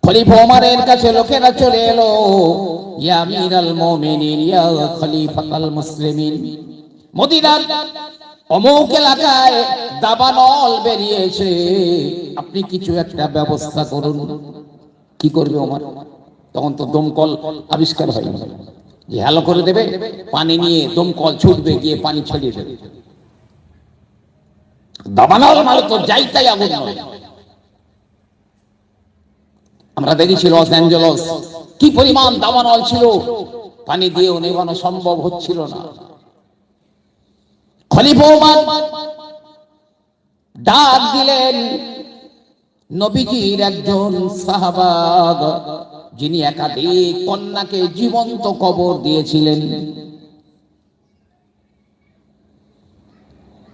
খলিফা ওমরের কাছে লোকেরা চলে এলো, ইয়া আমিরাল মুমিনিন, ইয়া খলিফাতাল মুসলিমিন, মদিনার অমুক এলাকায় দাবানল বেরিয়েছে, আপনি কিছু একটা ব্যবস্থা করুন। কি করবে ওমর? তখন তো দমকল আবিষ্কার হয়নি যে হ্যালো করে দেবে, পানি নিয়ে দমকল ছুটবে, গিয়ে পানি ছড়িয়ে দেবে। দাবানল মানে তো যাইতাই আগুন নয়। আমরা দেখেছি লস অ্যাঞ্জেলস কি পরিমাণ দাবানল ছিল, পানি দিয়েও নেভানো সম্ভব হচ্ছিল না। খলিফা ওমর ডাক দিলেন নবীজির একজন সাহাবা, যিনি একাধিক কন্যাকে জীবন্ত কবর দিয়েছিলেন,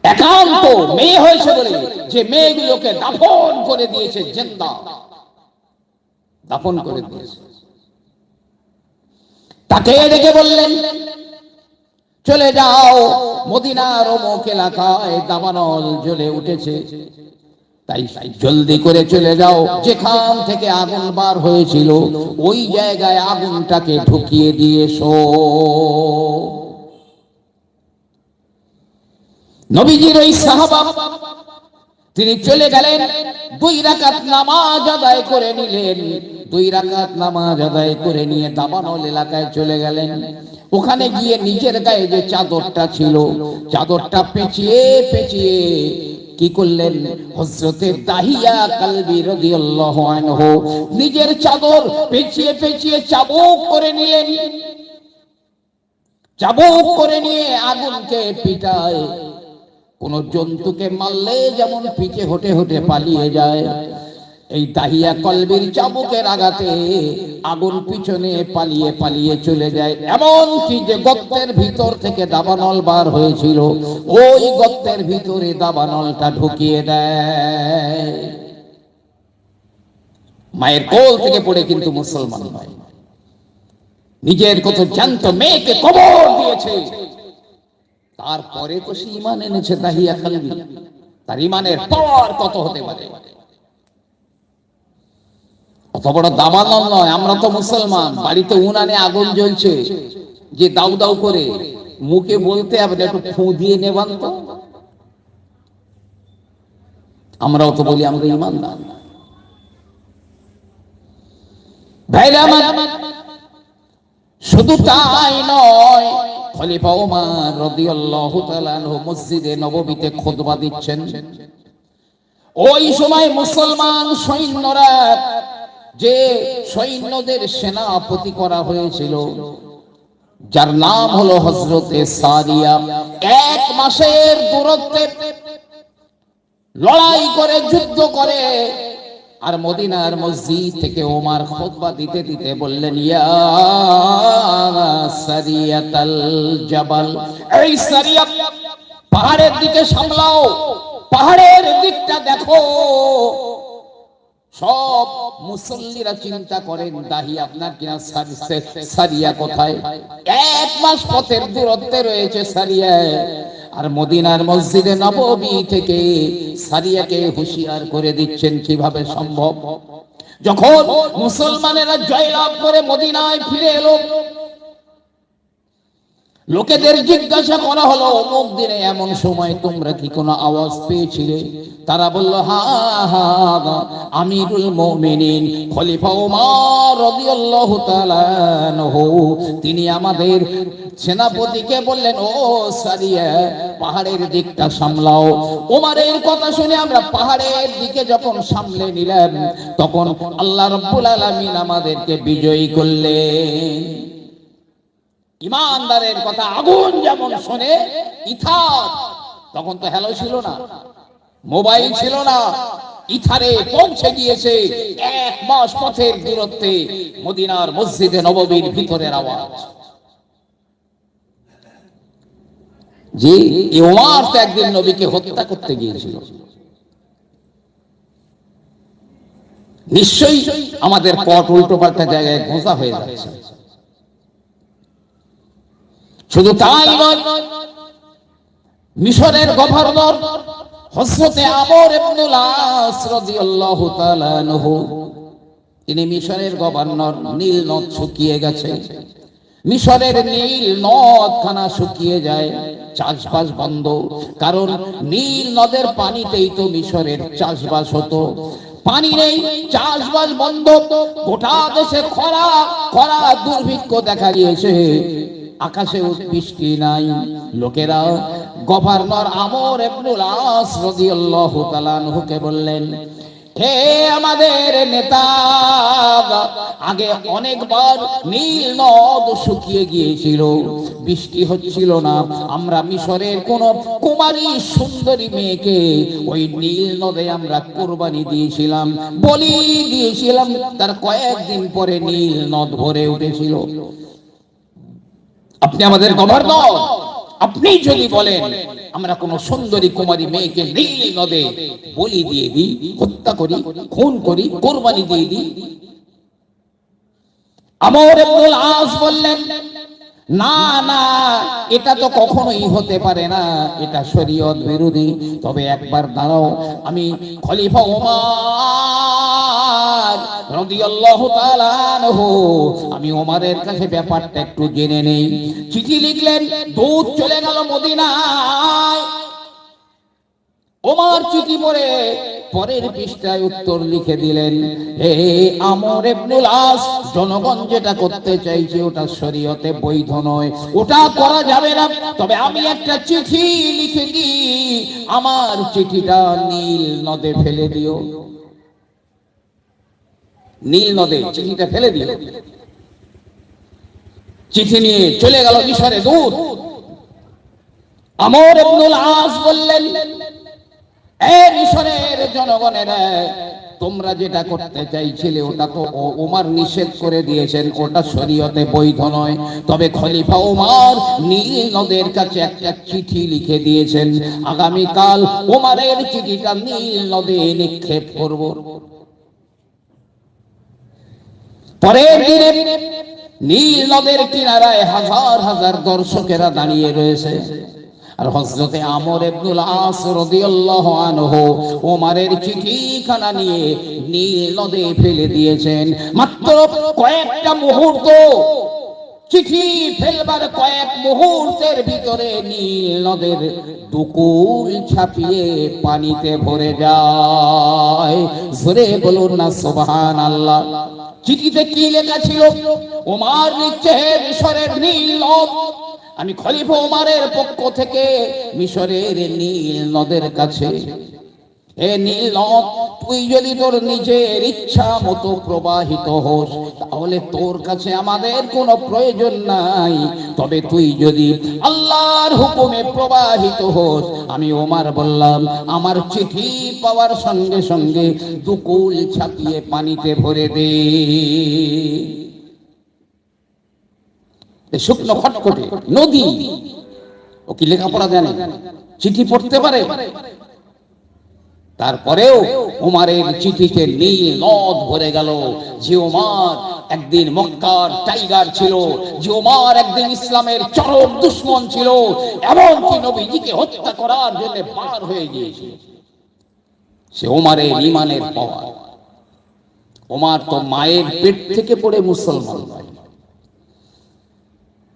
একান্ত মেয়ে হয়েছে বলে যে মেয়েগুলোকে দাফন করে দিয়েছে, জিন্দা দাফন করে দিয়েছে, তাকে ডেকে বললেন চলে যাও, মদিনার অমুক এলাকায় দাবানল জ্বলে উঠেছে, তাই জলদি করে চলে যাও, যেখান থেকে আগুন বার হয়েছিল ওই জায়গায় আগুনটাকে ঢুকিয়ে দিয়ে এসো। নবীজির ওই সাহাবা তিনি চলে গেলেন, 2 রাকাত নামাজ আদায় করে নিলেন, 2 রাকাত নামাজ আদায় করে নিয়ে দাবানল এলাকায় চলে গেলেন। ওখানে গিয়ে নিজের গায়ে যে চাদরটা ছিল, চাদরটা পেঁচিয়ে পেঁচিয়ে কি করলেন, হযরতে দাহিয়া কালবি রাদিয়াল্লাহু আনহু নিজের চাদর পেঁচিয়ে পেঁচিয়ে চাবুক করে নিলেন। চাবুক করে নিয়ে আগুনকে পিটায়। কোন জন্তুকে মারলে যেমন পিছে হটে হটে পালিয়ে যায়, এই দাহিয়া কলবির চাবুকের আঘাতে আগুন পিছনে পালিয়ে পালিয়ে চলে যায়। এমন কি যে গর্তের ভিতর থেকে দাবানল বার হয়েছিল, ওই গর্তের ভিতরে দাবানলটা ঢুকিয়ে দেয়। মায়ের কোল থেকে পড়ে কিন্তু মুসলমান নয়, নিজের কত জ্যান্ত মেয়েকে কবর দিয়েছে, তারপরে তো সে ঈমান এনেছে দাহিয়া কালবি। তার ঈমানের পাওয়ার কত হতে পারে? অত বড় দাবানল নয়। আমরা তো মুসলমান, বাড়িতে উনানে আগুন জ্বলছে, যে দাউ দাউ করে মুখে বলতে হবে একটু ফু দিয়ে নেবান তো, আমরাও তো বলি আমরা ঈমানদার। ভাইরা আমার, শুধু তাই নয়, খলিফা ওমর রাদিয়াল্লাহু তাআলা আনহু মসজিদে নববীতে খুতবা দিচ্ছেন। ওই সময় মুসলমান সৈন্যরা, যে সৈন্যদের সেনাপতি করা হয়েছিল, যার নাম হলো হযরতে সারিয়া, 1 মাসের দূরত্বে লড়াই করে যুদ্ধ করে আর মদিনার মসজিদ থেকে ওমর খুতবা দিতে দিতে বললেন, ইয়া সারিয়াতাল জাবাল, এই সারিয়া পাহাড়ের দিকে সামলাও, পাহাড়ের দিকটা দেখো। সব মুসল্লিরা চিন্তা করেন দাহি আপনার কিনা সারিয়া কোথায়? 1 মাস পথের দূরত্বে রয়েছে সারিয়া। আর মদিনার মসজিদে নববী থেকে সারিয়াকে হুঁশিয়ার করে দিচ্ছেন কিভাবে সম্ভব। যখন মুসলমানেরা জয়লাভ করে মদিনায় ফিরে এলো, লোকেদের জিজ্ঞাসা করা হলো অমুক দিনে এমন সময় তোমরা কি কোনো আওয়াজ পেয়েছিলে? তারা বলল, হ্যাঁ হ্যাঁ, আমিরুল মুমিনিন খলিফা ওমর রাদিয়াল্লাহু তাআলা আনহু তিনি আমাদের সেনাপতিকে বললেন, ও সারিয়া পাহাড়ের দিকটা সামলাও। ওমরের কথা শুনে আমরা পাহাড়ের দিকে যখন সামলে নিলাম, তখন আল্লাহ রাব্বুল আলামিন আমাদেরকে বিজয়ী করলেন। ইমানদারের কথা আগুন যেমন শোনে ইথার, তখন তো হ্যালো ছিল না, মোবাইল ছিল না, ইথারে পৌঁছে গিয়েছে 1 মাস পথের দূরত্বে মদিনার মসজিদে নববীর ভিতরের আওয়াজ। যে ওমর তো একদিন নবীকে হত্যা করতে গিয়েছিল, নিশ্চয়ই আমাদের পথ উল্টো পাল্টা জায়গায় গোঁজা হয়ে যাচ্ছে। শুধু তাই নয়, মিশরের গভর্নর হযরতে আমর ইবনুল আস রাদিয়াল্লাহু তাআলা আনহু তিনি মিশরের গভর্নর। নীল নদ শুকিয়ে গেছে, মিশরের নীল নদ খানা শুকিয়ে যায়, চাষবাস বন্ধ। কারণ নীল নদের পানিতেই তো মিশরের চাষবাস হতো। পানি নেই, চাষবাস বন্ধ, গোটা দেশে খরা খরা দুর্ভিক্ষ দেখা দিয়েছে, আকাশে বৃষ্টি নাই। লোকেরা গভর্নর আমর ইবনুল আস রাদিয়াল্লাহু তাআলা আনহুকে বললেন, হে আমাদের নেতা, আগে অনেকবার নীল নদ শুকিয়ে গিয়েছিল, বৃষ্টি হচ্ছিল না, আমরা মিশরের কোন কুমারী সুন্দরী মেয়েকে ওই নীল নদে আমরা কুরবানি দিয়েছিলাম, বলি দিয়েছিলাম, তার কয়েকদিন পরে নীল নদ ভরে উঠেছিল। আপনি আমাদের গভর্নর, আপনি যদি বলেন আমরা কোন সুন্দরী কুমারী মেয়েকে নীল নদে বলি দিয়ে দিই, হত্যা করি, খুন করি, কোরবানি দিয়ে দিই। আমর ইবনুল আস বললেন, না না, এটা তো কখনোই হতে পারে না, এটা শরীয়ত বিরোধী। তবে একবার দাঁড়াও, আমি খলিফা ওমর রাদিয়াল্লাহু তাআলা আনহু, আমি ওমরের কাছে ব্যাপারটা একটু জেনে নেই। চিঠি লিখলেন, দূত চলে গেল মদিনায়। ওমর চিঠি পড়ে পরের পৃষ্ঠায় উত্তর লিখে দিলেন, হে আমর ইবনুল আস, জনগণ যেটা করতে চাইছে ওটা শরীয়তে বৈধ নয়, ওটা করা যাবে না। তবে আমি একটা চিঠি লিখে দিই, আমার চিঠিটা নীল নদে ফেলে দিও। নীল নদে চিঠিটা ফেলে দিও। চিঠি নিয়ে চলে গেল মিশরে দূত। আমর ইবনুল আস বললেন, মিশরের জনগণেরা, তোমরা যেটা করতে চাইছিলে ওটা তো ওমর নিষেধ করে দিয়েছেন, ওটা শরীয়তে বৈধ নয়। তবে খলিফা ওমর নীল নদের কাছে একটা চিঠি লিখে দিয়েছেন, আগামীকাল ওমরের চিঠিটা নীল নদে নিক্ষেপ করব। পরের দিনে নীল নদের কিনারায় হাজার হাজার দর্শকেরা দাঁড়িয়ে রয়েছে, আর হযরতে আমর ইবনুল আস রাদিয়াল্লাহু আনহু ওমরের চিঠিখানা নিয়ে নীল নদে ফেলে দিয়েছেন। মাত্র কয়েকটা মুহূর্ত, চিঠি ফেলবার কয়েক মুহূর্তের ভিতরে নীল নদের দুকুল ছাপিয়ে পানিতে ভরে যায়। জোরে বলুন না সুবহানাল্লাহ। চিঠিতে কি লেখা ছিল? ওমর লিখছে, হে মিশরের নীল নদ, আমি খলিফা ওমরের পক্ষ থেকে মিশরের নীল নদের কাছে, হে নীল নদ, তুই যদি তোর নিজের ইচ্ছা মতো প্রবাহিত হোস তাহলে তোর কাছে আমাদের কোনো প্রয়োজন নাই। তবে তুই যদি আল্লাহর হুকুমে প্রবাহিত হোস, আমি ওমর বললাম, আমার চিঠি পাওয়ার সঙ্গে সঙ্গে দুকুল ছাপিয়ে পানিতে ভরে দে। শুকনো খটখটে নদী, ও কি লেখাপড়া জানে? চিঠি পড়তে পারে? তারপরেও ওমরের চিঠিতে নীল নদ ভরে গেল। যে ওমর একদিন মক্কার টাইগার ছিল, যে ওমর একদিন ইসলামের চরম দুশমন ছিল, এমনকি নবীজিকে হত্যা করার জন্য পার হয়ে গিয়েছিল, সে ওমরের ঈমানের পাওয়ার। ওমর তো মায়ের পেট থেকে পড়ে মুসলমান।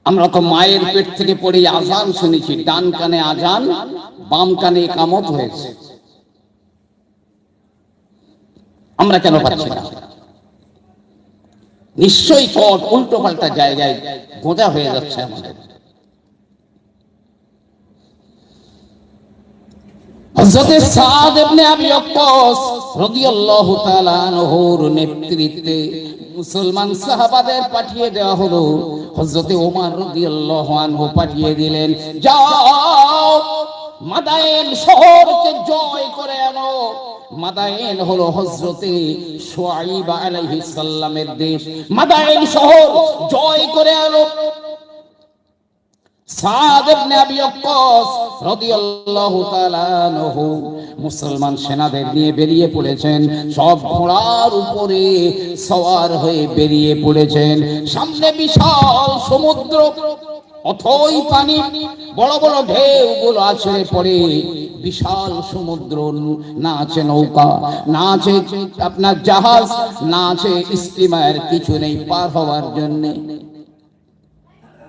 আমরা তো মায়ের পেট থেকে পড়ে আজান শুনেছি, ডান কানে আজান, বাম কানে ইকামত হয়েছে। আমরা কেন পাচ্ছি না? নিশ্চয়ই কট উল্টো পাল্টা জায়গায় গোঁজা হয়ে যাচ্ছে আমাদের। হযরতে সাদ ইবনে আবি ওয়াক্কাস রাদিয়াল্লাহু তাআলা আনহুর নেতৃত্বে মুসলমান সাহাবাদের পাঠিয়ে দেওয়া হলো। হযরতে ওমর রাদিয়াল্লাহু আনহু পাঠিয়ে দিলেন, যাও মাদায়েন শহরকে জয় করে আনো। মাদায়েন হলো হযরতে শুআইব আলাইহিস সালামের দেশ। মাদায়েন শহর জয় করে আনো। সাদ ইবনে আবি ওয়াক্কাস রাদিয়াল্লাহু তাআলা আনহু মুসলমান সেনাদের নিয়ে বেরিয়ে পড়েছেন। সব ঘোড়ার উপরে সওয়ার হয়ে বেরিয়ে পড়েছেন। সামনে বিশাল সমুদ্র, অথই পানি, বড় বড় ঢেউগুলো আছড়ে পড়ে, বিশাল সমুদ্র, না আছে নৌকা, না আছে আপনার জাহাজ, না আছে স্টিমার, কিছু নেই পার হওয়ার জন্য।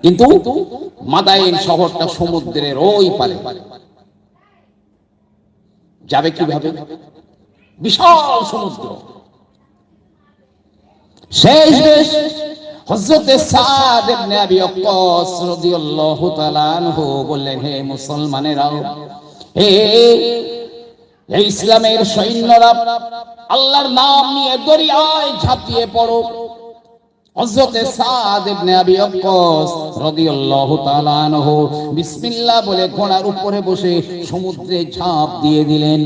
কিন্তু মাদাইন শহরটা সমুদ্রের ওই পারে, যাবে কিভাবে? বিশাল সমুদ্র। শেষ বেশ হযরত সাদ ইবনে আবি ওয়াক্কাস রাদিয়াল্লাহু তাআলা আনহু বললেন, হে মুসলমানেরা, হে ইসলামের সৈন্যরা, আল্লাহর নাম নিয়ে দরিয়ায় ঝাঁপিয়ে পড়ো। হযরত সাদ ইবনে আবি ওয়াক্কাস রাদিয়াল্লাহু তাআলা আনহু বিসমিল্লাহ বলে ঘোড়ার উপরে বসে সমুদ্রে ঝাঁপ দিয়ে দিলেন।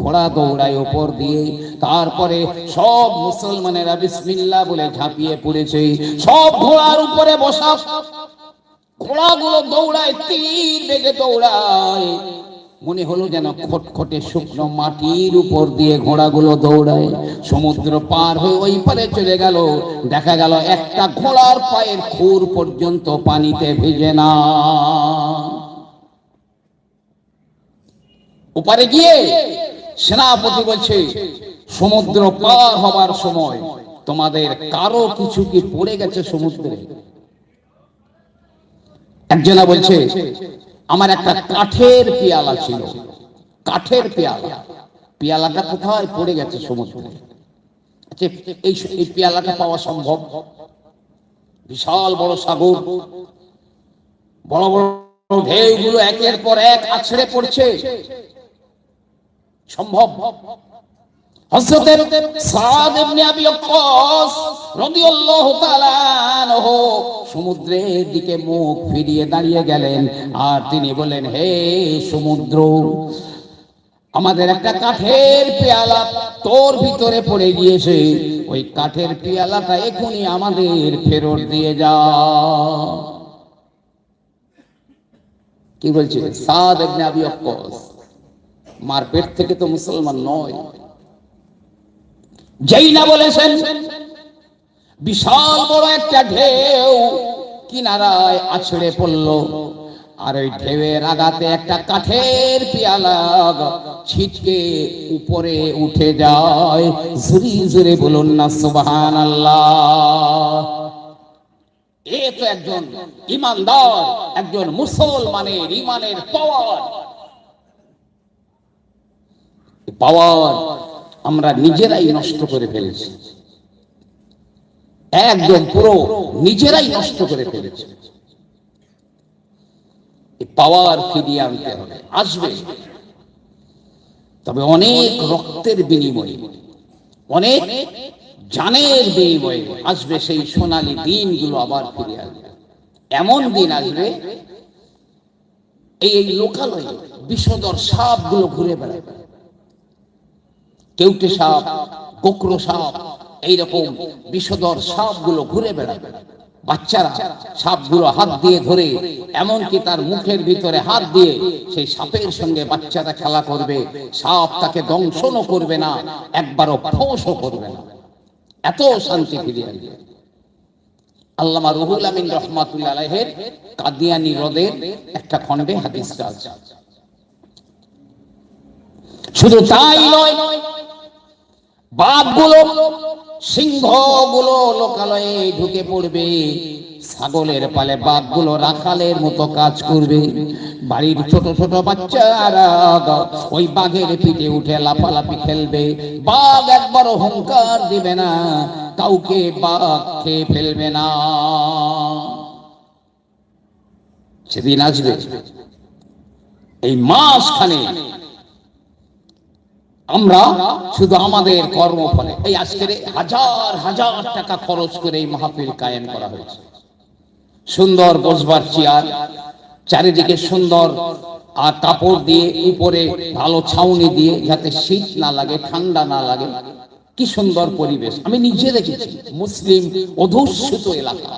ঘোড়া দৌড়ায় উপর দিয়ে, তারপরে সব মুসলমানেরা বিসমিল্লাহ বলে ঝাঁপিয়ে পড়েছে। সব ঘোড়ার উপরে বসা, ঘোড়াগুলো দৌড়ায়, তীর বেগে দৌড়ায়। মনে হলো যেন খটখটে শুকনো মাটির উপর দিয়ে ঘোড়াগুলো দৌড়ায়। সমুদ্র পার হয়ে ওই পারে চলে গেল। দেখা গেল একটা ঘোড়ার পায়ের খুর পর্যন্ত পানিতে ভিজে না। ওপারে গিয়ে সেনাপতি বলছে, সমুদ্র পার হবার সময় তোমাদের কারো কিছু কি পড়ে গেছে সমুদ্রে? একজনা বলছে, আমার একটা কাঠের পেয়ালা ছিল, কাঠের পেয়ালা, পেয়ালাটা কোথায় পড়ে গেছে সমুদ্রে। আচ্ছা, এই পেয়ালাটা পাওয়া সম্ভব? বিশাল বড় সাগর, বড় বড় ঢেউগুলো একের পর এক আছড়ে পড়ছে, সম্ভব? হযরত সাদ ইবনে আবি ওয়াক্কাস রাদিয়াল্লাহু তাআলা আনহু সমুদ্রের দিকে মুখ ফিরিয়ে দাঁড়িয়ে গেলেন, আর তিনি বলেন, হে সমুদ্র, আমাদের একটা কাঠের পেয়ালা তোর ভিতরে পড়ে গিয়েছে, ওই কাঠের পেয়ালাটা এখনই আমাদের ফেরত দিয়ে যা। কি বলছে সাদ ইবনে আবি ওয়াক্কাস? মারপেট থেকে তো মুসলমান নয়। যেই না বলেছেন, বিশাল বড় একটা ঢেউ কিনারায় আছড়ে পড়ল, আর ওই ঢেউয়ের আঘাতে একটা কাঠের পেয়ালা ছিটকে উপরে উঠে যায়। জোরে জোরে বলুন না সুবহানাল্লাহ। এ তো একজন ইমানদার, একজন মুসলমানের ইমানের পাওয়ার। পাওয়ার আমরা নিজেরাই নষ্ট করে ফেলেছি, একদম পুরো নিজেরাই নষ্ট করে ফেলেছি। পাওয়ার ফিরিয়ে আনতে হবে, আসবে, তবে অনেক রক্তের বিনিময়ে, অনেক জানের বিনিময়ে আসবে। সেই সোনালী দিনগুলো আবার ফিরে আসবে। এমন দিন আসবে, এই লোকালয়ে বিষধর সাপগুলো ঘুরে বেড়াবে, কেউটে সাপ, গোকরো সাপ, এইরকম বিষধর সাপগুলো ঘুরে বেড়াবে। বাচ্চারা সাপগুলো হাত দিয়ে ধরে, এমনকি তার মুখের ভিতরে হাত দিয়ে সেই সাপের সঙ্গে বাচ্চারা খেলা করবে। সাপ তাকে দংশনও করবে না, একবারও ফোঁসও করবে না। এত শান্তি ফিরিয়ে আসবে। আল্লামা রুহুল আমিন রহমাতুল্লাহ আলাইহির কাদিয়ানী হ্রদের একটা খণ্ডে হাদিসটা আছে। শুধু তাই নয়, বাঘগুলো, সিংহগুলো লোকালয়ে ঢুকে পড়বে। ছাগলের পালে বাঘগুলো রাখালের মতো কাজ করবে। বাড়ির ছোট ছোট বাচ্চারা ওই বাঘের পিঠে উঠে লাফালাফি খেলবে। বাঘ একবারও হুঙ্কার দিবে না, কাউকে বাঘ খেয়ে ফেলবে না। সেদিন আসবে, এই মাসখানে আমরা শুধু আমাদের কর্মফলে, এই আজকের হাজার হাজার টাকা খরচ করে এই মাহফিল কায়েম করা হয়েছে। সুন্দর বসবার চেয়ার, চারিদিকে সুন্দর আর কাপড় দিয়ে, উপরে ভালো ছাউনি দিয়ে, যাতে শীত না লাগে, ঠান্ডা না লাগে। কি সুন্দর পরিবেশ, আমি নিজে দেখেছি। মুসলিম অধ্যুষিত এলাকা,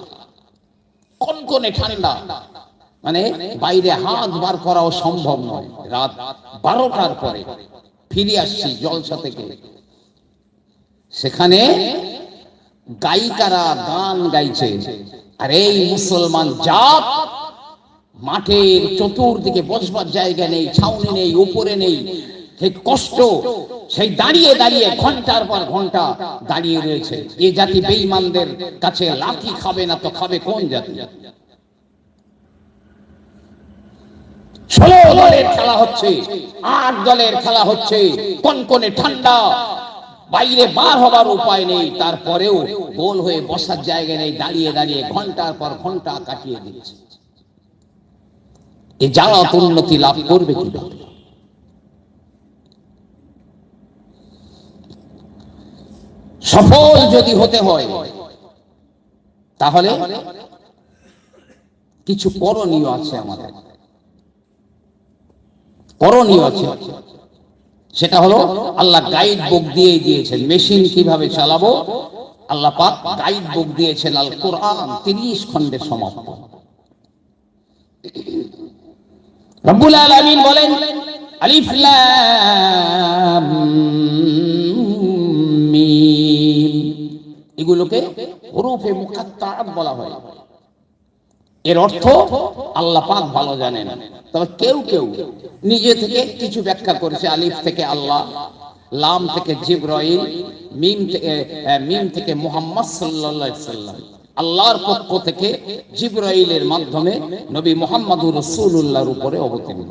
কনকনে ঠান্ডা, মানে বাইরে হাত বার করাও সম্ভব নয়। রাত 12টার পরে ফিরে আসছি জলসা থেকে, সেখানে গায়িকারা গান গাইছে। আর এই মুসলমান জাত মাঠের চতুর্দিকে বসবার জায়গা নেই, ছাউনি নেই, উপরে নেই, সেই কষ্ট, সেই দাঁড়িয়ে দাঁড়িয়ে ঘন্টার পর ঘন্টা দাঁড়িয়ে রয়েছে। এই জাতি বেঈমানদের কাছে লাঠি খাবে না তো খাবে কোন জাতি? 16 দলের খেলা হচ্ছে, 8 দলের খেলা হচ্ছে, কনকনে ঠান্ডা, বাইরে বার হবার উপায় নেই, তারপরেও গোল হয়ে বসার জায়গা নেই, দাঁড়িয়ে দাঁড়িয়ে ঘন্টার পর ঘন্টা কাটিয়ে দিচ্ছে। এই জামাত উন্নতি লাভ করবে কিভাবে? সফল যদি হতে হয় তাহলে কিছু করণীয় আছে, আমাদের করণীয় আছে। সেটা হলো আল্লাহ গাইড বুক দিয়ে দিয়েছেন, মেশিন কিভাবে চালাবো আল্লাহ পাক গাইড বুক দিয়েছেন। আল কোরআন 30 খণ্ডে সমাপ্ত। রব্বুল আলামিন বলেন আলিফ লাম মিম, এগুলোকে হুরুফে মুকাত্তাআত বলা হয়। এর অর্থ আল্লাহ পাক ভালো জানেন, তবে কেউ কেউ নিজে থেকে কিছু ব্যাখ্যা করেছে। আলিফ থেকে আল্লাহ, লাম থেকে জিবরাইল, মিম থেকে মুহাম্মদ সাল্লাল্লাহু আলাইহি সাল্লাম। আল্লাহর পক্ষ থেকে জিবরাইলের মাধ্যমে নবী মুহাম্মদুর রাসূলুল্লাহর উপরে অবতীর্ণ।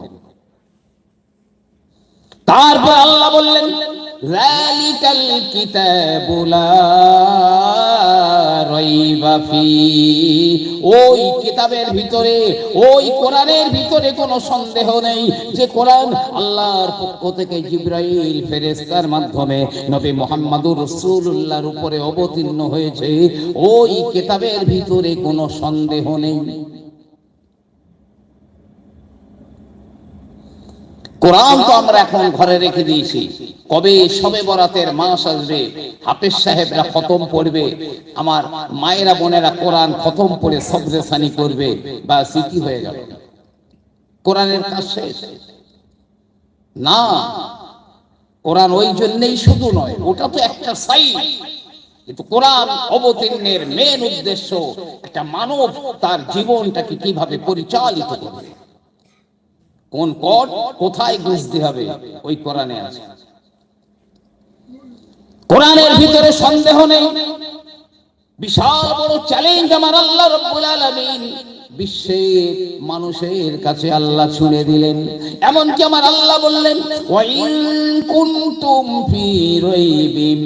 তারপর আল্লাহ বললেন যালিকাল কিতাবু লা রাইবা ফি, ওই কিতাবের ভিতরে, ওই কোরআনের ভিতরে কোনো সন্দেহ নেই যে কোরআন আল্লাহর পক্ষ থেকে জিবরাইল ফেরেশতার মাধ্যমে নবী মুহাম্মদুর রাসূলুল্লাহর উপরে অবতীর্ণ হয়েছে। ওই কিতাবের ভিতরে কোনো সন্দেহ নেই। কোরআন তো আমরা এখন ঘরে রেখে দিয়েছি, কবে শবে বরাতের মাস আসবে, হাফেজ সাহেবরা খতম পড়বে, আমার মায়েরা বোনেরা কোরআন খতম পড়ে সবরে সানি করবে, বা স্মৃতি হয়ে গেল, কোরআনের কাজ শেষ। না, কোরআন ওই জন্যই শুধু নয়, ওটা তো একটা সাইড, কিন্তু কোরআন অবতীর্ণের মেন উদ্দেশ্য একটা মানব তার জীবনটাকে কিভাবে পরিচালিত করবে, কোন পথ কোথায় বুঝতে হবে, ওই কোরআনে আছে। কোরআনের ভিতরে সন্দেহ নেই। বিশাল বড় চ্যালেঞ্জ আমার আল্লাহ রাব্বুল আলামিন বিশ্বের মানুষের কাছে আল্লাহ ছুড়ে দিলেন। এমনকি আমার আল্লাহ বললেন ওয়া ইন কুনতুম ফি রাইবিম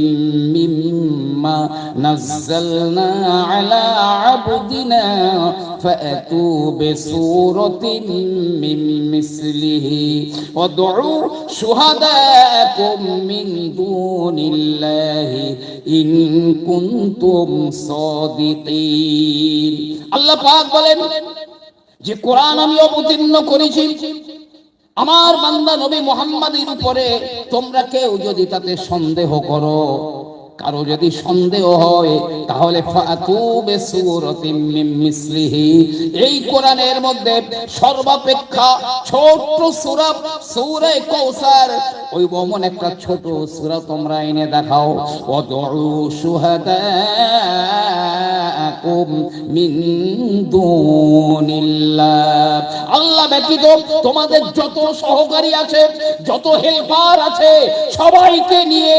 মিম্মা নাযালনা আলা আবদিনা ফাআতু বিসূরাতিন মিন মিসলিহি ওয়াদউ শুহাদাকুম মিন দুনিল্লাহি ইন কুনতুম সাদিকিন। আল্লাহ পাক বলেন যে কোরআন আমি অবতীর্ণ করেছি আমার বান্দা নবী মুহাম্মাদের উপরে, তোমরা কেউ যদি তাতে সন্দেহ করো, কারো যদি সন্দেহ হয়, তাহলে ফাতু বিসূরাতিন মিন মিসলিহি, এই কোরআনের মধ্যে সর্বাপেক্ষা ছোট সূরা সূরা কাউসার, ওই এমন একটা ছোট সূরা তোমরা এনে দেখাও। ওয়াদউ শুহাদাকুম মিন দুনিল্লাহ, আল্লাহ ব্যতীত তোমাদের যত সহকারী আছে, যত হেল্পার আছে, সবাইকে নিয়ে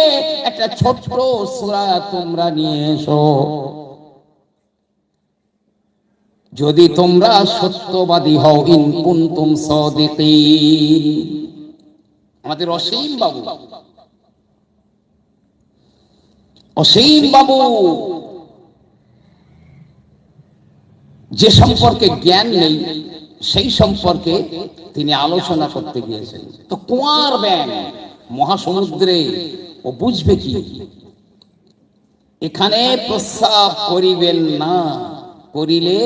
একটা ছোট্ট সূরা তোমরা নিয়ে এসো, যদি তোমরা সত্যবাদী হও। ইন কুনতুম সাদিকিন। আমাদের অসীম বাবু, অসীম বাবু যে সম্পর্কে জ্ঞান নেই সেই সম্পর্কে তিনি আলোচনা করতে গিয়েছেন। তো কুয়ার ব্যাং মহাসমুদ্রে, ও বুঝবে কি? এখানে প্রস্রাব করিবেন না, করিলে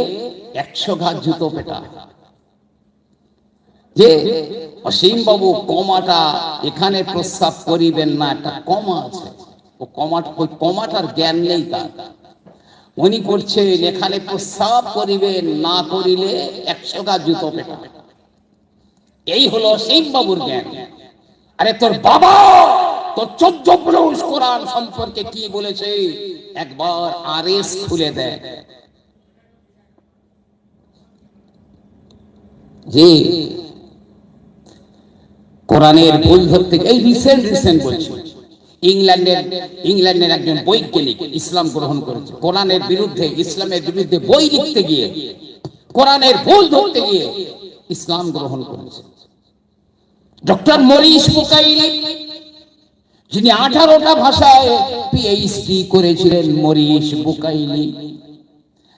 100 ঘাত জুতো পেটা। যে অসীম বাবু কমাটা, এখানে প্রস্রাব করিবেন না, একটা কমা আছে, ও কমাটা, ওই কমাটার জ্ঞান নেই তার। উনি করছেন এখানে প্রস্রাব করিবেন না, করিলে 100 ঘাত জুতো পেটা। এই হলো অসীম বাবুর জ্ঞান। আরে তোর বাবা তো 14 পুরুষ কোরআন সম্পর্কে কি বলেছে একবার আরএস খুলে দেয়। যে কোরআনের ভুল ধরতে, এই রিসেন্ট বলছি, ইংল্যান্ডের একজন বৈজ্ঞানিক ইসলাম গ্রহণ করেছে, কোরআনের বিরুদ্ধে, ইসলামের বিরুদ্ধে বই লিখতে গিয়ে, কোরআনের ভুল ধরতে গিয়ে ইসলাম গ্রহণ করেছে। ডক্টর মরিস বুকাইলি, যিনি 18টা ভাষায় পিএইচডি করেছিলেন, মরিস বুকাইলি,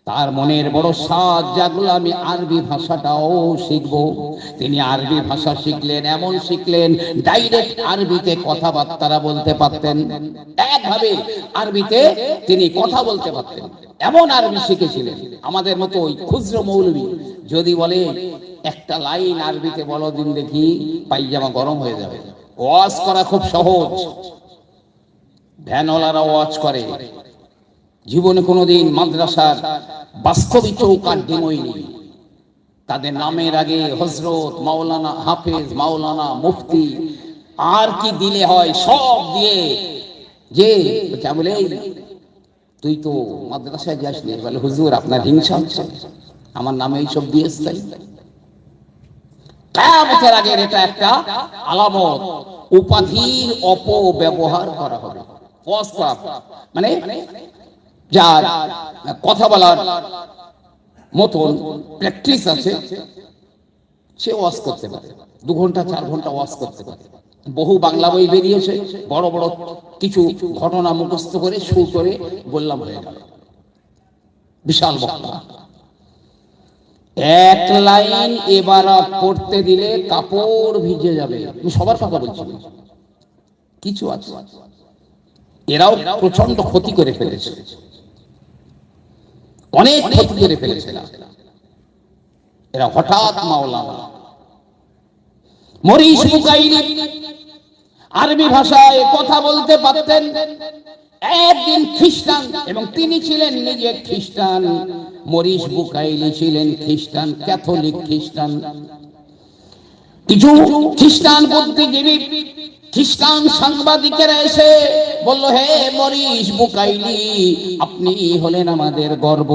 তার মনের বড় সাধ জাগলো, আমি আরবি ভাষাটাও শিখব। তিনি আরবি ভাষা শিখলেন, এমন শিখলেন ডাইরেক্ট আরবিতে কথাবার্তা বলতে পারতেন, একভাবে আরবিতে তিনি কথা বলতে পারতেন, এমন আরবি শিখেছিলেন। আমাদের মতো ওই খুচরো মৌলবি যদি বলে একটা লাইন আরবিতে বলো দিন দেখি, পায়জামা গরম হয়ে যাবে। ওয়াজ করা খুব সহজ, ভ্যানওয়ালারা ওয়াজ করে, জীবনে কোনোদিন মাদ্রাসার বাস্তবিক চৌকাঠ ডিমইনি। তাদের নামের আগে হযরত, মাওলানা, হাফেজ, মাওলানা, মুফতি, আর কি দিলে হয় সব দিয়ে, যে বলে তুই তো মাদ্রাসায় যাসনি, বলে হুজুর আপনার হিংসা হচ্ছে, আমার নামে এইসব দিয়েছে। তাই কিয়ামতের আগে এটা একটা আলামত, উপাধির অপব্যবহার করা হবে। ওয়াজ করা মানে যার কথা বলার মতন প্র্যাকটিস আছে, সে ওয়াজ করতে পারে, 2 ঘন্টা 4 ঘন্টা ওয়াজ করতে পারে। বহু বাংলা বই বেরিয়েছে, বড় বড় কিছু ঘটনা মুখস্থ করে সুর করে বললাম হয়ে গেল, বিশাল বক্তা। এক লাইন এবার পড়তে দিলে কাপড় ভিজে যাবে। আমি সবার কথা বলছি, কিছু আছে এরাও প্রচন্ড ক্ষতি করে ফেলেছে, অনেক ক্ষতি করে ফেলেছে এরা। হঠাৎ মাওলানা মরিস বুকাইলি আরবি ভাষায় কথা বলতে পারতেন। একদিন খ্রিস্টান, এবং তিনি ছিলেন নিজে খ্রিস্টান, মরিস বুকাইলি ছিলেন খ্রিস্টান, ক্যাথলিক খ্রিস্টান। কিছু খ্রিস্টান বুদ্ধিজীবী, খ্রিস্টান সাংবাদিকেরা এসে বলল, হে মরিস বুকাইলি, আপনি হলেন আমাদের গর্ব,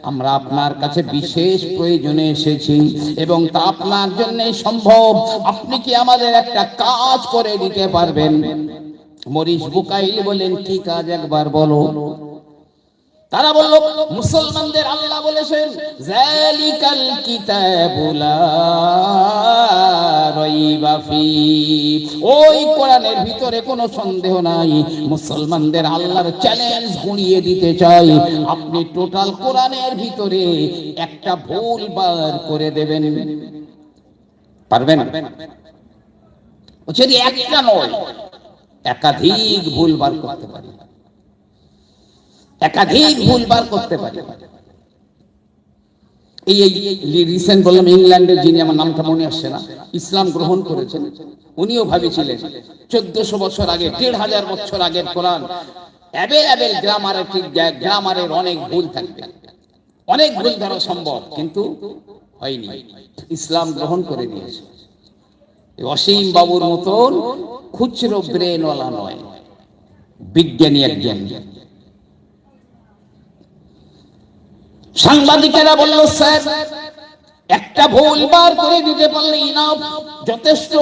আমরা আপনার কাছে বিশেষ প্রয়োজনে এসেছি এবং তা আপনার জন্যই সম্ভব, আপনি কি আমাদের একটা কাজ করে দিতে পারবেন? মরিস বুকাইলি বলেন, কি কাজ একবার বলো। তারা বলল, মুসলমানদের আল্লাহ বলেছেন, যালিকাল কিতাবু লা রাইবা ফি, ওই কোরআনের ভিতরে কোনো সন্দেহ নাই। মুসলমানদের আল্লাহর চ্যালেঞ্জ গুঁড়িয়ে দিতে চাই, আপনি টোটাল কোরআনের ভিতরে একটা ভুল বার করে দেবেন, পারবেন? যদি একটা নয়, একাধিক ভুল বার করতে পারি, একাধিক ভুল বার করতে পারি। এই রিসেন্ট বললাম, ইংল্যান্ডের, যিনি আমার নামটা মনে আসছে না, ইসলাম গ্রহণ করেছেন, উনিও ভাবেছিলেন 1400 বছর আগে, 1500 বছর আগের কোরআন অ্যাভেলেবেল, গ্রামারের অনেক ভুল থাকবে, অনেক ভুল ধরা সম্ভব, কিন্তু হয়নি। ইসলাম গ্রহণ করে নিয়েছে। অসীম বাবুর মতন খুচরো ব্রেনওয়ালা নয়, বিজ্ঞানী একজন। সাংবাদিকেরা বলল, স্যার একটা ভুল বার করে দিতে পারলে ইনাফ, যথেষ্ট।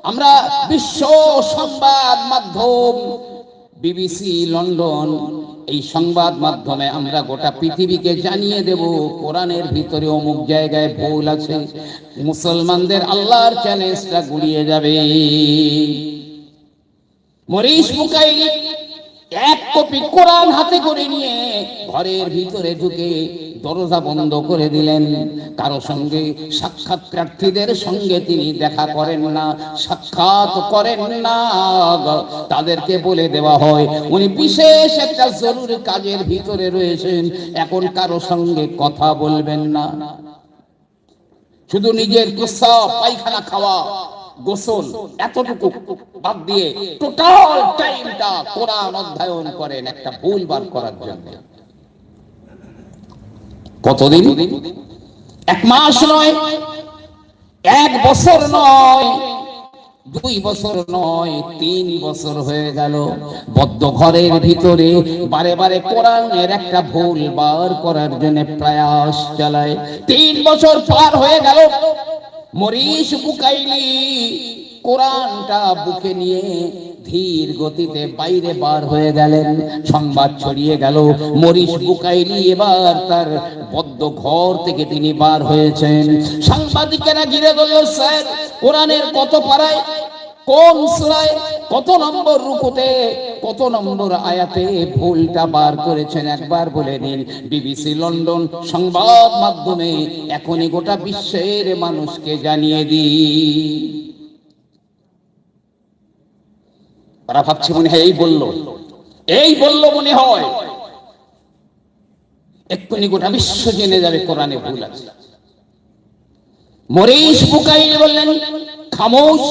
আমরা বিশ্ব সংবাদ মাধ্যম বিবিসি লন্ডন, এই সংবাদ মাধ্যমে আমরা গোটা পৃথিবীকে জানিয়ে দেব কোরআনের ভিতরে অমুক জায়গায় ভুল আছে, মুসলমানদের আল্লাহর চ্যালেঞ্জটা গুলিয়ে যাবে। মরিস বুকাইলি এক কপি কোরআন হাতে করে নিয়ে ঘরের ভিতরে ঢুকে দরজা বন্ধ করে দিলেন। কারো সঙ্গে সাক্ষাৎ প্রার্থীদের সঙ্গে তিনি দেখা করেন না, সাক্ষাৎ করেন না, তাদেরকে বলে দেওয়া হয় উনি বিশেষ একটা জরুরি কাজের ভিতরে রয়েছেন, এখন কারো সঙ্গে কথা বলবেন না। শুধু নিজের প্রস্রাব পায়খানা খাওয়া, গোসল, এতটুকু বাদ দিয়ে টোটাল টাইমটা কোরআন অধ্যয়ন করেন একটা ভুল বার করার জন্য। কতদিন? 1 মাস নয়, 1 বছর নয়, 2 বছর নয়, 3 বছর হয়ে গেল। বদ্ধ ঘরের ভিতরে বারে বারে কোরআনের একটা ভুল বার করার জন্য প্রয়াস চালায়। 3 বছর পার হয়ে গেল। মরিস বুকাইলি কোরআনটা বুকে নিয়ে ধীর গতিতে বাইরে বার হয়ে গেলেন। সংবাদ ছড়িয়ে গেল, মরিস বুকাইলি এবার তার বদ্ধ ঘর থেকে তিনি বার হয়েছেন। সাংবাদিকেরা ঘিরে বলল, স্যার কোরআনের কত পারায়, কোন সূরায়, কত নম্বর রুকুতে, কত নম্বর আয়াতে ভুলটা বার করেছেন একবার বলে দিন। বিবিসি লন্ডন সংবাদ মাধ্যমে এখনই গোটা বিশ্বের মানুষকে জানিয়ে দিই। তারা ভাবছে মনে হয় এই বলল মনে হয় এক্ষুনি গোটা বিশ্ব জেনে যাবে কোরআনে ভুল আছে। মরিস বুকাইল বললেন, খামোশ,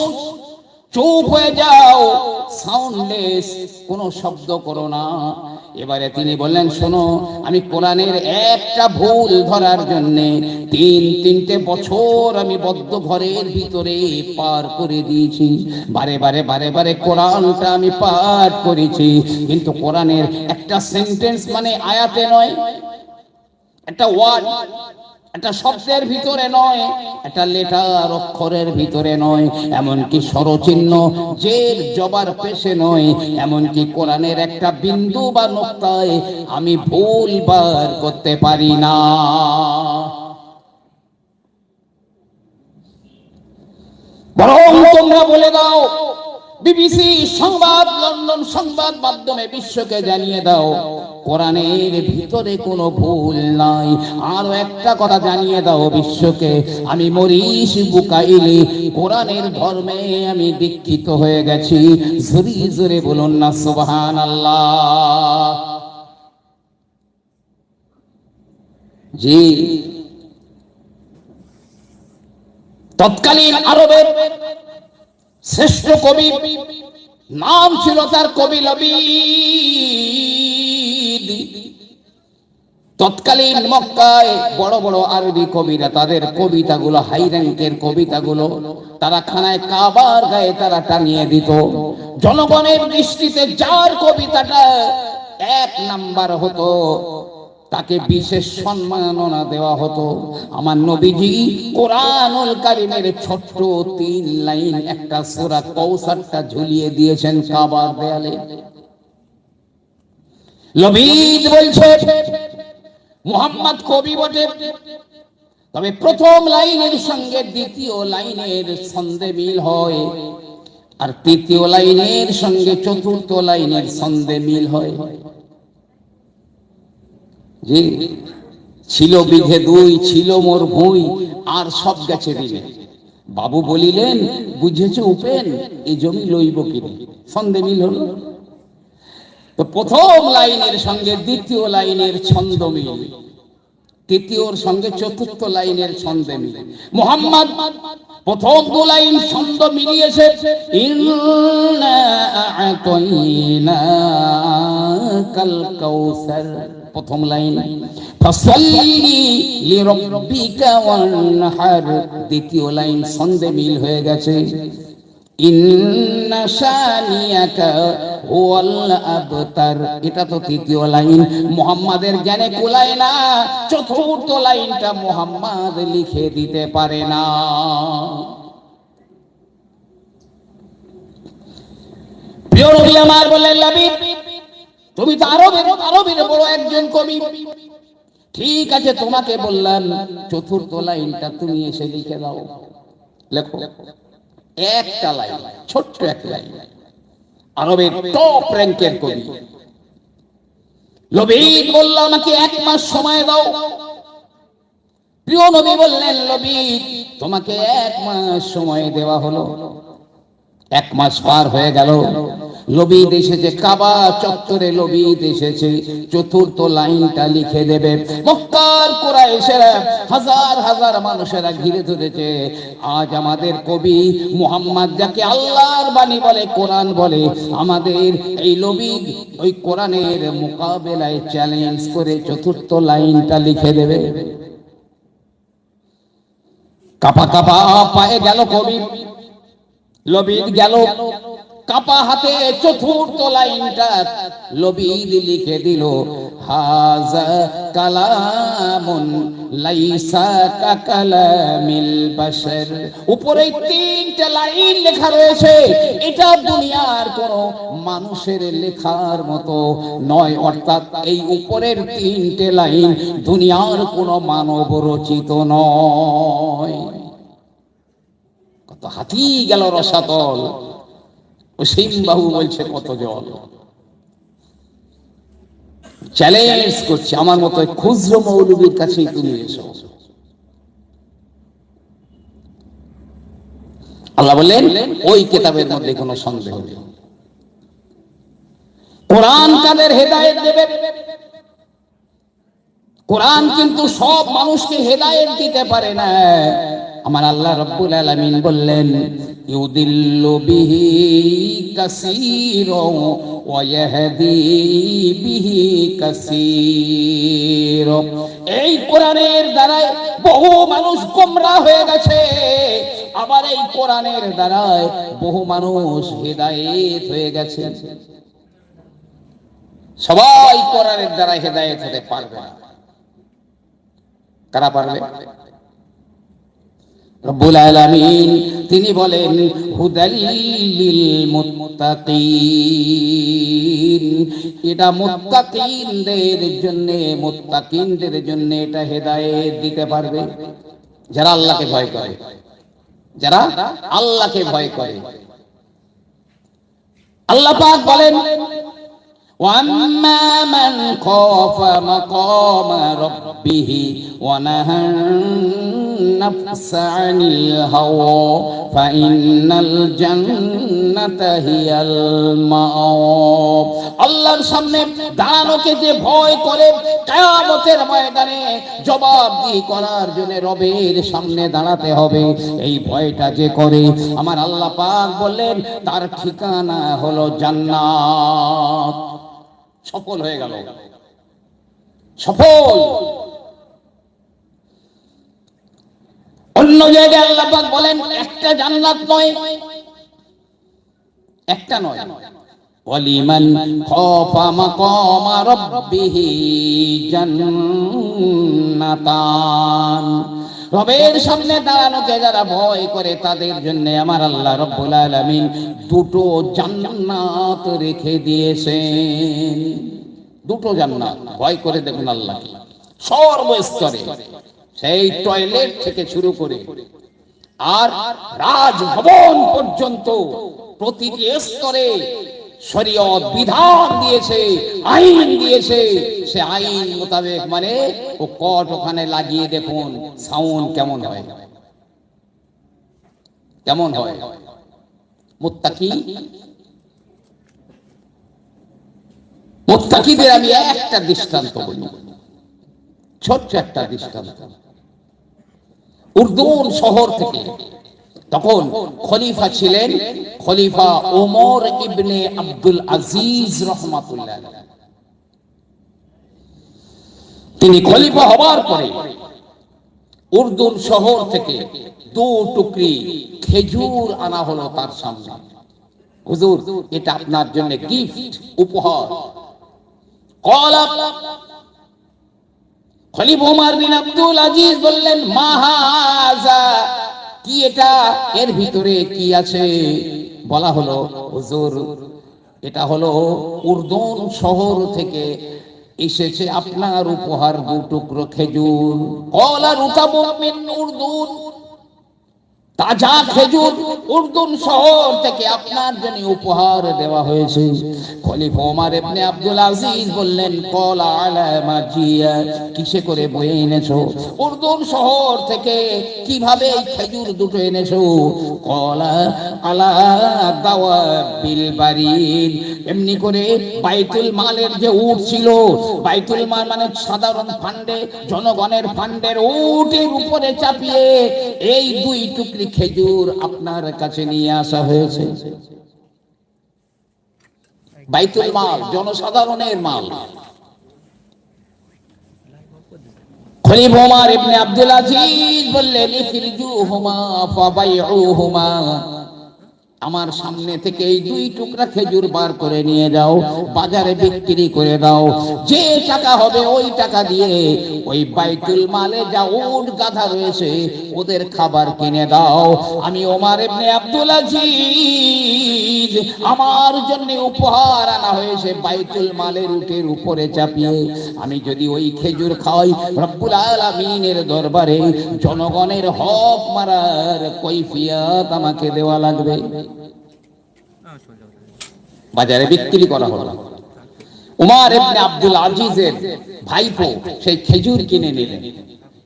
চুপ হয়ে যাও, সাউন্ডলেস, কোনো শব্দ করো না। এবারে তিনি বললেন, শোনো, আমি কোরআনের একটা ভুল ধরার জন্য 3 বছর আমি বদ্ধ ঘরের ভিতরে পার করে দিয়েছি। বারে বারে কোরআনটা আমি পাঠ করেছি, কিন্তু কোরআনের একটা সেন্টেন্স মানে আয়াতে নয়, একটা ওয়ার্ড, একটা শব্দের ভিতরে নয়, একটা লেটার অক্ষরের ভিতরে নয়, এমনকি স্বরচিহ্ন জের জবার পেশে নয়, এমনকি কোরআনের একটা বিন্দু বা নোক্তায় আমি ভুল বার করতে পারি না। বরং তোমরা বলে দাও, বিবিসি সংবাদ, লন্ডন সংবাদ মাধ্যমে বিশ্বকে জানিয়ে দাও, কোরআনের ভিতরে কোনো ভুল নাই। আরো একটা কথা জানিয়ে দাও বিশ্বকে, আমি মরিস বুকাইলি কোরআনের ধর্মে আমি দীক্ষিত হয়ে গেছি। জোরে জোরে বলুন না সুবহানাল্লাহ। জি, তৎকালীন আরবের শ্রেষ্ঠ কবি, নাম ছিল তার কবি লবিদ। তৎকালীন মক্কায় বড় বড় আরবি কবিরা তাদের কবিতাগুলো, হাই র্যাঙ্কের কবিতাগুলো তারা খানায় কাবার গায়ে তারা টানিয়ে দিত। জনগণের দৃষ্টিতে যার কবিতাটা 1 নাম্বার হতো তাকে বিশেষ সম্মাননা দেওয়া হতো। আমার নবীজি কোরআনুল কারীমের ছোট্ট 3 লাইন একটা সূরা কাউসারটা ঝুলিয়ে দিয়েছেন কাবার দেয়ালে। লবিদ বলছে, মুহাম্মদ কবি বটে, তবে প্রথম লাইনের সঙ্গে দ্বিতীয় লাইনের ছন্দে মিল হয়, আর তৃতীয় লাইনের সঙ্গে চতুর্থ লাইনের ছন্দে মিল হয়। জি, ছিল বিঘে 2, ছিল মোর ভুঁই, আর সব গেছে দিলে। বাবু বলিলেন, বুঝেছে উপেন, এই জমি লইব কিনে। ছন্দে মিল হলো। তো প্রথম লাইনের সঙ্গে দ্বিতীয় লাইনের ছন্দ মিল, তৃতীয়র সঙ্গে চতুর্থ লাইনের ছন্দে মিল। মুহাম্মদ প্রথম 2 লাইন ছন্দ মিলিয়েছে, ইন্না আ'তাইনাকাল কাউসার, প্রথম লাইন, ফাসাল্লি লিরাব্বিকা ওয়ানহার, দ্বিতীয় লাইন ছন্দে মিল হয়ে গেছে, ইন্না শানিয়াকা হুয়াল আবতার, এটা তো তৃতীয় লাইন। মুহাম্মাদের জ্ঞানে কুলায় না, চতুর্থ লাইনটা মুহাম্মদ লিখে দিতে পারে না। প্রিয় নবী আমার বললেন, লাবিব তুমি তো আরবের বড় একজন কবি, ঠিক আছে তোমাকে বললাম চতুর্থ লাইনটা তুমি এসে লিখে দাও। লেখো, একটা লাইন, ছোট্ট এক লাইন। আরবের টপ র্যাঙ্কের কবি লবিদ বলল, আমাকে 1 মাস সময় দাও। প্রিয় নবী বললেন, লবিদ তোমাকে 1 মাস সময় দেওয়া হলো। 1 মাস পার হয়ে গেল। লবিদ এসেছে কাবা চত্বরে, লবিদ এসেছে চতুর্থ লাইনটা লিখে দেবে। মক্কার কুরাইশেরা, হাজার হাজার মানুষেরা ঘিরে ধরেছে। আজ আমাদের কবি মুহাম্মদ, যাকে আল্লাহর বাণী বলে, কোরআন বলে, আমাদের এই লবিদ ওই কোরআনের মোকাবেলায় চ্যালেঞ্জ করে চতুর্থ লাইনটা লিখে দেবে। কাপা কাপা পায়ে গেল কবি, লবিদ গেল, কাপা হাতে চতুর্থ লাইনটা লবিদ লিখে দিল, হাযা কালামুন লাইসা কাকালামিল বাশার। উপরে তিনটা লাইন লেখা রয়েছে, এটা দুনিয়ার কোন মানুষের লেখার মতো নয়। অর্থাৎ এই উপরের তিনটে লাইন দুনিয়ার কোন মানব রচিত নয়। কত হাতি গেল রসাতল, ওসীম বাহু বলছে কত জল। চ্যালেঞ্জ করছে, আমার মতো খুচরো মৌলবীর কাছেই তুমি এসো। আল্লাহ বললেন ওই কিতাবের মধ্যে কোনো সন্দেহ নেই। কোরআন কাদের হেদায়েত দেবে? কোরআন কিন্তু সব মানুষকে হেদায়েত দিতে পারে না। আমার আল্লাহ রাব্বুল আলামিন বললেন, ইউদিল্লু বিহি কাসীরাও ওয়া ইয়াহদি বিহি কাসীর। এই কোরআনের দ্বারা বহু মানুষ গোমরাহ হয়ে গেছে, আবার এই কোরআনের দ্বারা বহু মানুষ হেদায়েত হয়ে গেছে। সবাই কোরআনের দ্বারা হেদায়েত হতে পারবে না। কারা পারবে? রব্বুল আলামিন তিনি বলেন, হুদাল লিল মুত্তাকিন। এটা মুত্তাকিনদের জন্য এটা হেদায়েত দিতে পারবে যারা আল্লাহকে ভয় করে, যারা আল্লাহকে ভয় করে। আল্লাহ পাক বলেন, وَأَمَّا مَنْ خَافَ مَقَامَ رَبِّهِ وَنَهَى النَّفْسَ عَنِ الْهَوَى فَإِنَّ الْجَنَّةَ هِيَ الْمَأْوَى। আল্লাহর সামনে দাঁড়ানোকে যে ভয় করে, কিয়ামতের ময়দানে জবাবদিহি করার জন্য রবের সামনে দাঁড়াতে হবে, এই ভয়টা যে করে, আমার আল্লাহ পাক বললেন তার ঠিকানা হলো জান্নাত। সফল হয়ে গেল, সফল। অন্য জায়গায় আল্লাহ পাক বলেন একটা জান্নাত নয়, একটা নয়, ওয়ালিমান খাফা মাকামা রাব্বিহি জান্নাতান। রবের সামনে দাঁড়ানোকে যারা ভয় করে তাদের জন্য আমার আল্লাহ রাব্বুল আলামিন দুটো জান্নাত রেখে দিয়েছেন। দুটো জান্নাত। ভয় করে দেখুন আল্লাহকে সর্বস্তরে, সেই টয়লেট থেকে শুরু করে আর রাজভবন পর্যন্ত প্রতিটি স্তরে শরীয়ত বিধান দিয়েছে, আইন দিয়েছে। সে আইন মোতাবেক মানে ও কট ওখানে লাগিয়ে দেখুন সাউন্ড কেমন হয়, কেমন হয়। মুত্তাকিদের আমি একটা দৃষ্টান্ত বলি, ছোট্ট একটা দৃষ্টান্ত। উর্দুন শহর থেকে তখন খলিফা ছিলেন খলিফা ওমর ইবনে আব্দুল আজিজ রাহমাতুল্লাহ। তিনি খলিফা হবার পরে উর্দুন শহর থেকে 2 টুকরি খেজুর আনা হলো তার সামনে। হুজুর, এটা আপনার জন্য গিফট, উপহার। খলিফা ওমর বিন আব্দুল আজিজ বললেন, মা হাযা, কি এটা, এর ভিতরে কি আছে? বলা হলো, হুজুর এটা হলো উর্দুন শহর থেকে এসেছে আপনার উপহার 2 টুকরো খেজুর। কলা রুতাবুন মিন উর্দুন, তাজা খেজুর উর্দুন শহর থেকে আপনার জন্য উপহার দেওয়া হয়েছে। খলিফা ওমর ইবনে আব্দুল আজিজ বললেন, কলা আলা মাজিয়া, কিসে করে বয়ে এনেছো? উর্দুন শহর থেকে কিভাবে এই খেজুর দুটো এনেছো? কলা আলা দাওয়াবিল বারিদ, এমনি করে বাইতুল মালের যে উট ছিল, বাইতুল মাল মানে সাধারণ ফান্ডে, জনগণের ফান্ডের উটের উপরে চাপিয়ে এই 2 টুকরি খেজুর আপনার কাছে নিয়ে আসা হয়েছে। বাইতুল মাল, জনসাধারণের মাল। খলিফা ওমর ইবনে আব্দুল আজিজ বললেন, ইখরিজুহুমা ফাবাইউহুমা, আমার সামনে থেকে এই 2 টুকরা খেজুর বার করে নিয়ে যাও, বাজারে বিক্রি করে দাও, যে টাকা হবে ওই টাকা দিয়ে ওই বাইতুল মালে যা উট গাধা রয়েছে ওদের খাবার কিনে দাও। আমি ওমর ইবনে আব্দুল আজিজ, আমার জন্য উপহার আনা হয়েছে বাইতুল মালের উটের উপরে চাপিয়ে, আমি যদি ওই খেজুর খাই রব্বুল আলামিনের দরবারে জনগণের হক মারার কৈফিয়ত আমাকে দেওয়া লাগবে। বাজারে বিক্রি করা হলো। উমর ইবনে আব্দুল আজিজের ভাইপো সেই খেজুর কিনে নিলেন,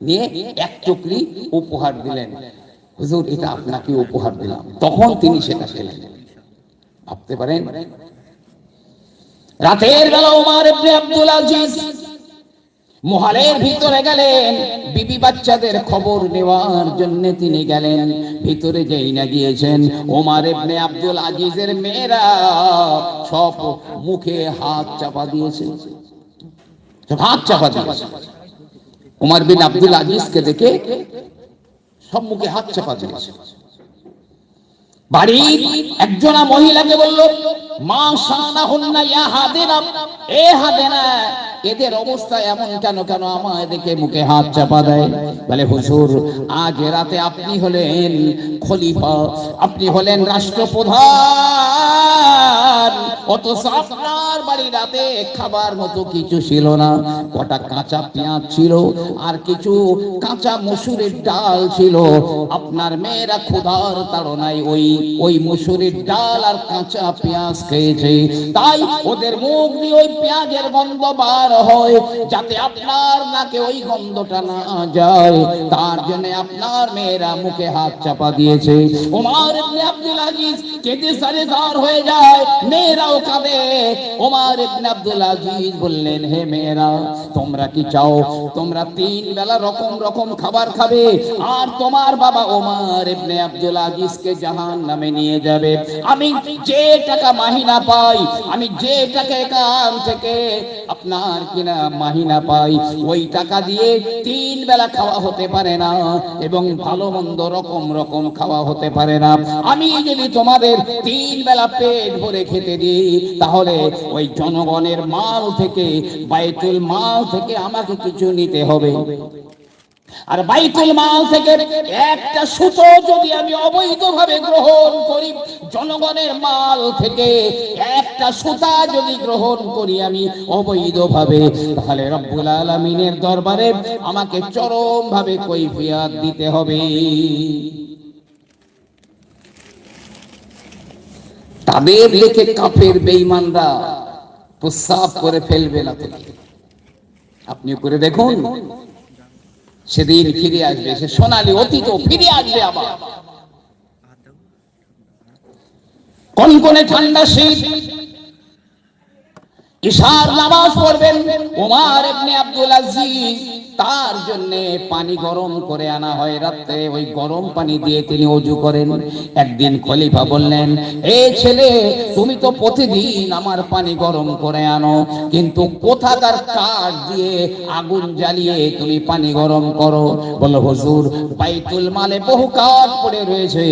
নিয়ে 1 টুকরি উপহার দিলেন। হুজুর, এটা আপনাকে উপহার দিলাম। তখন তিনি সেটা খেলেন। ভাবতে পারেন, রাতের বেলা উমর ইবনে আব্দুল আজিজ মহলের ভিতরে গেলেন, বিবি বাচ্চাদের খবর নেওয়ার জন্য তিনি গেলেন। ভিতরে যেই না গিয়েছেন, ওমর ইবনে আব্দুল আজিজের মেয়েরা সব মুখে হাত চাপা দিয়েছে, হাত চাপা দিয়েছে। ওমর বিন আব্দুল আজিজকে দেখে সব মুখে হাত চাপা দিয়েছে। বাড়ির একজনা মহিলাকে বলল, মা শানাহুন্না ইয়া হাদিনা, এ হাদিনা, এদের অবস্থা এমন কেন, কেন আমায় দেখে মুখে হাত চাপা দেয়? বলে, হুজুর, আজ রাতে আপনি হলেন খলিফা, আপনি হলেন রাষ্ট্রপ্রধান, অথচ আপনার বাড়ি রাতে খাবার মতো কিছু ছিল না। কটা কাঁচা পেঁয়াজ ছিল আর কিছু কাঁচা মসুরের ডাল ছিল। আপনার মেয়েরা ক্ষুধার তাড়নায় ওই মসুরের ডাল আর কাঁচা পেঁয়াজ খেয়েছে, তাই ওদের মুখ দিয়ে ওই পেঁয়াজের গন্ধ বার হয়, যাতে আপনার নাকে ওই গন্ধটা না যায়, তার জন্য আপনার মেয়েরা মুখে হাত চাপা দিয়েছে। ওমর ইবনে আব্দুল আজিজ কেঁদে সারেদার হয়ে যায়, মেয়েরাও কাঁদে। ওমর ইবনে আব্দুল আজিজ বললেন, হে মেয়েরা, তোমরা কি চাও তোমরা 3 বেলা রকম রকম খাবার খাবে, আর তোমার বাবা ওমর ইবনে আব্দুল আজিজকে জাহান্নামে নিয়ে যাবে? আমি যে টাকা মাহিনা পাই, আমি যে টাকা এখান থেকে আপনার কিনা মাহিনা পাই, ওই টাকা দিয়ে 3 বেলা খাওয়া হতে পারে না, এবং ভালো মন্দ রকম রকম খাওয়া হতে পারে না। আমি যদি তোমাদের 3 বেলা পেট ভরে খেতে দিই, তাহলে ওই জনগণের মাল থেকে, বাইতুল মাল থেকে আমাকে কিছু নিতে হবে। আর বাইতুল মাল থেকে একটা সুতো যদি আমি অবৈধভাবে গ্রহণ করি, জনগণের মাল থেকে একটা সুতা যদি গ্রহণ করি আমি অবৈধভাবে, তাহলে রব্বুল আলামিনের দরবারে আমাকে চরম ভাবে কৈফিয়ত দিতে হবে। তাদের দেখে কাফের বেঈমানরা প্রস্রাব করে ফেলবে না। আপনি করে দেখুন, সেদিন ফিরে আসবে, সে সোনালী অতীত ফিরে আসবে আবার। কনকনে ঠান্ডা শীত, ইশার নামাজ পড়বেন ওমর ইবনে আব্দুল আজিজ, তার জন্য পানি গরম করে আনা হয় রাতে, ওই গরম পানি দিয়ে তিনি ওযু করেন। একদিন খলিফা বললেন, এ ছেলে, তুমি তো প্রতিদিন আমার পানি গরম করে আনো, কিন্তু কোথাকার কাঠ দিয়ে আগুন জ্বালিয়ে তুমি পানি গরম করো? বলো, হুজুর, বাইতুল মালে বহু কাঠ পড়ে রয়েছে,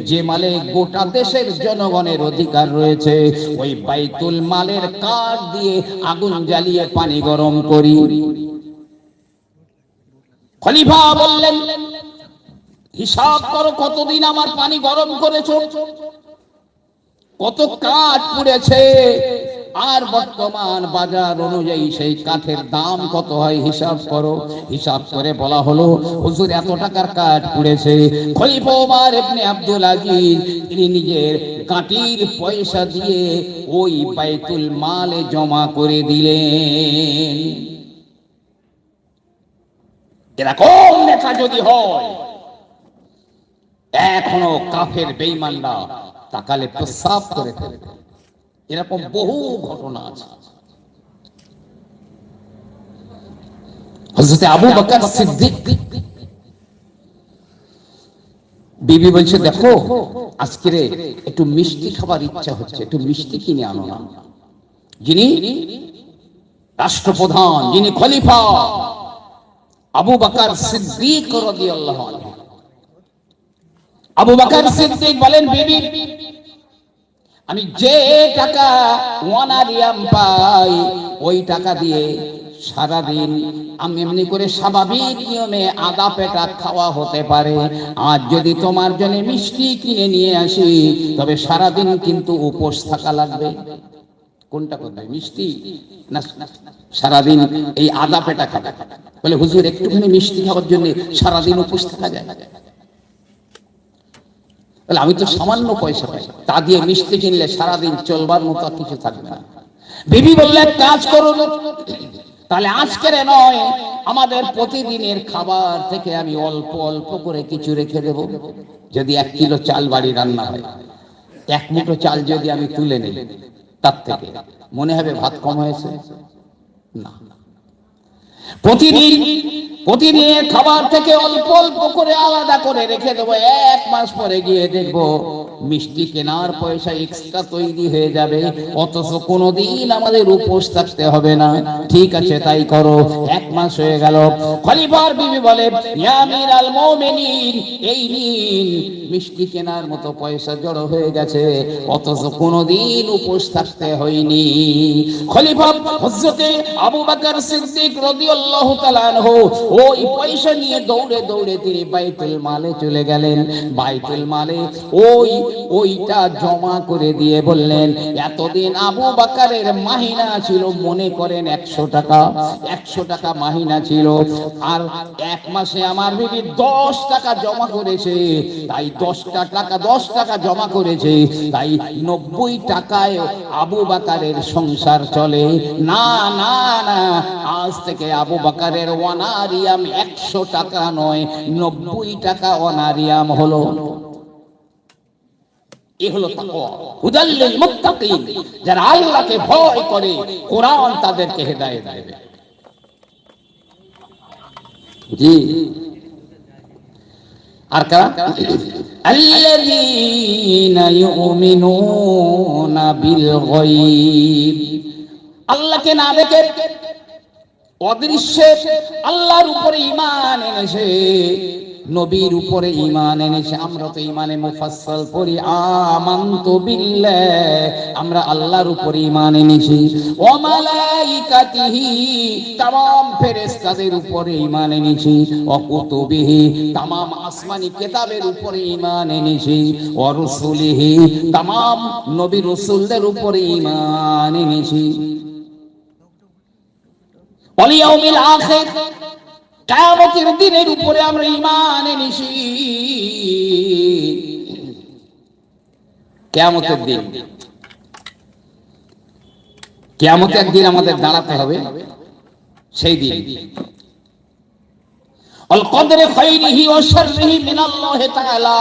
যে মালে গোটা দেশের জনগণের অধিকার রয়েছে, ওই বাইতুল মালের কাঠ দিয়ে আগুন জ্বালিয়ে পানি গরম করি। খলিফা বললেন, হিসাব করো কতদিন আমার পানি গরম করেছো, কত কাঠ পুড়েছে, আর বর্তমান বাজার অনুযায়ী সেই কাঠের দাম কত হয় হিসাব করো। হিসাব করে বলা হলো, হুজুর, এত টাকার কাঠ পুড়েছে। খলিফা ওমর ইবনে আব্দুল আজিজ তিনি নিজের কাঠির পয়সা দিয়ে ওই বাইতুল মালে জমা করে দিলেন। এরকম নেতা যদি হয়, এখনো কাফের বেঈমানরা তাকালে প্রস্রাব করে ফেলবে। এরকম বহু ঘটনা আছে। হযরত আবু বকর সিদ্দিক, বিবি বলছে, দেখো আজকে একটু মিষ্টি খাবার ইচ্ছা হচ্ছে, একটু মিষ্টি কিনে আনো না। যিনি রাষ্ট্রপ্রধান, যিনি খলিফা, আবু বকর সিদ্দিক রাদিয়াল্লাহু আনহু। আবু বকর সিদ্দিক বলেন, বিবি আমি যে টাকা অনারিয়াম পাই ওই টাকা দিয়ে সারাদিন আমি এমনি করে স্বাভাবিক নিয়মে আদা পেটা খাওয়া হতে পারে। আর যদি তোমার জন্য মিষ্টি কিনে নিয়ে আসি তবে সারাদিন কিন্তু উপোস থাকা লাগবে। কোনটা করবে, মিষ্টি না সারাদিন এই আদা পেটা খাবে? বলে হুজুর একটুখানি মিষ্টি খাওয়ার জন্য সারাদিন উপোস থাকা যায়? আমি তো সামান্য পয়সা পাই, তা দিয়ে মিষ্টি কিনলে সারাদিন চলবার মতো কিছু থাকবে না। বিবি বললেন কাজ করুন, তাহলে আজকের নয় আমাদের প্রতিদিনের খাবার থেকে আমি অল্প অল্প করে কিছু রেখে দেব। যদি 1 কিলো চাল বাড়ি রান্না হয়, 1 মুঠো চাল যদি আমি তুলে নিই, তার থেকে মনে হবে ভাত কম হয়েছে? না, প্রতিদিনের খাবার থেকে অল্প অল্প করে আলাদা করে রেখে দেবো। 1 মাস পরে গিয়ে দেখবো মিষ্টি কেনার পয়সা এক্সট্রা তৈরি হয়ে যাবে, অথচ কোনোদিন আমাদের উপোস থাকতে হবে না। ঠিক আছে, তাই করো। 1 মাস হয়ে গেল। খলিফার বিবি বলে, ইয়া আমিরাল মুমিনিন, এই নিন মিষ্টি কেনার মতো পয়সা জড়ো হয়ে গেছে, অথচ কোনোদিন উপোস থাকতে হয়নি। খলিফা হযরতে আবু বকর সিদ্দিক রাদিয়াল্লাহু তাআলা আনহু ওই পয়সা নিয়ে দৌড়ে দৌড়ে তিনি বাইতুল মালে চলে গেলেন। বাইতুল মালে ওইটা জমা করে দিয়ে বললেন, এতদিন আবু বকরের মাহিনা ছিল মনে করেন 100 টাকা, 100 টাকা মাহিনা ছিল, আর 1 মাসে আমার বিবি 10 টাকা জমা করেছে, তাই 10 টাকা জমা করেছে, তাই 90 টাকায় আবু বকরের সংসার চলে। না না না, আজ থেকে আবু বকরের অনারিয়াম 100 টাকা নয়, 90 টাকা অনারিয়াম হলো। এ হলো তাকওয়া, হুদাল লিল মুত্তাকিন। যারা আল্লাহকে ভয় করে কোরআন তাদেরকে হেদায়েত দেবে। জি, আর কারা? আল্লাযীনা ইউমিনুনা বিল গায়ব, আল্লাহকে না দেখে অদৃশ্যে আল্লাহর উপরে ঈমান এনেছে, নবীর উপরে ঈমান এনেছে। আমরা তো ঈমানে মুফাসসাল পড়ি, আমানতু বিল্লাহ, আমরা আল্লাহর উপরে ঈমান এনেছি। ওয়া মালাইকাতিহি, तमाम ফেরেশতাদের উপরে ঈমান এনেছি। ওয়া কুতুবিহি, तमाम আসমানি কিতাবের উপরে ঈমান এনেছি। ওয়া রুসুলিহি, तमाम নবী রাসূলদের উপরে ঈমান এনেছি। ওয়াল ইয়াউমিল আখির, কিয়ামতের দিনের উপরে আমরা ঈমান এনেছি। কিয়ামতের দিন, কিয়ামতের দিন আমাদের দাঁড়াতে হবে, সেই দিন। আল কদরে খাইরিহি ওয়া শাররিহি মিনাল্লাহি তাআলা,